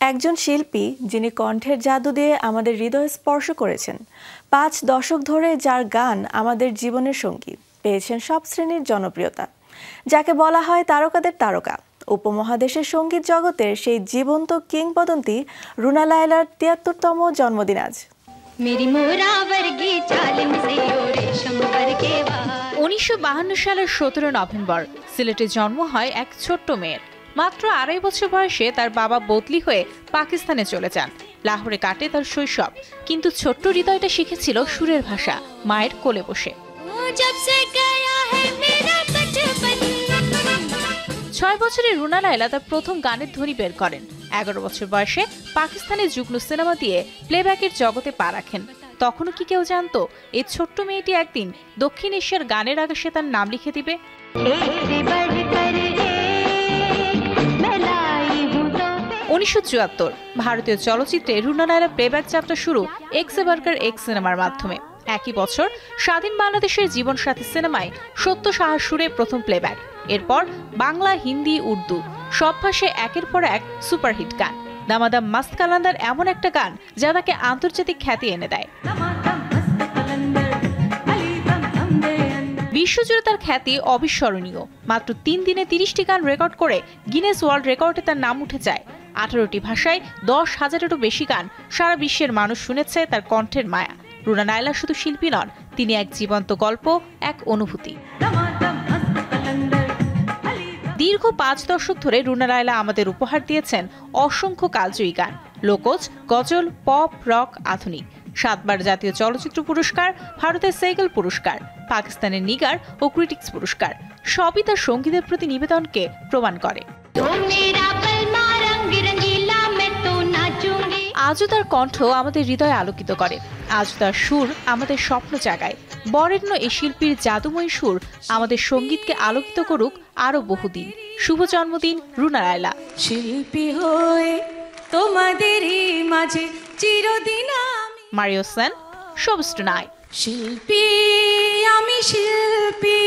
একজন শিল্পী যিনি কণ্ঠের জাদু দিয়ে আমাদের হৃদয় স্পর্শ করেছেন, 5 দশক ধরে যার গান আমাদের জীবনের সঙ্গী, পেয়েছেন সব শ্রেণীর জনপ্রিয়তা। যাকে বলা হয় তারকাদের তারকা, উপমহাদেশের সঙ্গীত জগতের সেই জীবন্ত কিংবদন্তি রুনা লায়লার 73তম জন্মদিন আজ। 1952 সালের 17 নভেম্বর সিলেটে জন্ম হয় এক ছোট্ট মেয়ের। মাত্র 2.5 বছর বয়সে তার বাবা বদলি হয়ে পাকিস্তানে চলে যান। লাহোরে কাটে তার শৈশব, কিন্তু ছোট্ট হৃদয়টা শিখেছিল সুরের ভাষা মায়ের কোলে বসে। 6 বছরের রুনা লায়লা তার প্রথম গানের ধ্বনি বের করেন। 11 বছর বয়সে পাকিস্তানে জুগনু সিনেমা দিয়ে প্লেব্যাকের জগতে পা রাখেন। তখনও কি কেউ জানতো এই ছোট্ট মেয়েটি একদিন দক্ষিণ এশিয়ার গানের আকাশে তার নাম লিখে দিবে? 1974 ভারতীয় চলচ্চিত্রে রুনা লায়লা প্লেব্যাক যাত্রা শুরু এক্স বার্গার এক্স সিনেমার মাধ্যমে। একই বছর স্বাধীন বাংলাদেশের জীবনসাথী সিনেমায় সত্য সাহা সুরে প্রথম প্লেব্যাক। এরপর বাংলা, হিন্দি, উর্দু সব ভাষায় একের পর এক সুপারহিট গান। দামাদাম মাস্ত কালান্দার এমন একটা গান যা তাকে আন্তর্জাতিক খ্যাতি এনে দেয়। বিশ্বজুড়ে তার খ্যাতি অবিস্মরণীয়। মাত্র 3 দিনে 30টি গান রেকর্ড করে গিনেস ওয়ার্ল্ড রেকর্ডে তার নাম উঠে যায়। 18টি ভাষায় 10,000-এরও বেশি গান সারা বিশ্বের মানুষ শুনেছে তার কণ্ঠের মায়া। রুনা লায়লা শুধু শিল্পী নন, তিনি এক জীবন্ত গল্প, এক অনুভূতি। দীর্ঘ 5 দশক ধরে রুনা লায়লা আমাদের উপহার দিয়েছেন অসংখ্য কালজয়ী গান, লোকজ, গজল, পপ, রক, আধুনিক। 7 বার জাতীয় চলচ্চিত্র পুরস্কার, ভারতের সাইকেল পুরস্কার, পাকিস্তানের নিগার ও ক্রিটিক্স পুরস্কার, সবই তার সঙ্গীতের প্রতি নিবেদনকে প্রমাণ করে। আজও তার কণ্ঠ আমাদের হৃদয় আলোকিত করে, আজও তার সুর আমাদের স্বপ্ন জাগায়। বরেণ্য এই শিল্পীর জাদুময়ী সুর আমাদের সঙ্গীতকে আলোকিত করুক আরো বহুদিন। শুভ জন্মদিন রুনা লায়লা। শিল্পী হয়ে তোমাদেরই মাঝে চিরদিন মারিও সেন, শোবিস টুনাইট। শিল্পী আমি শিল্পী।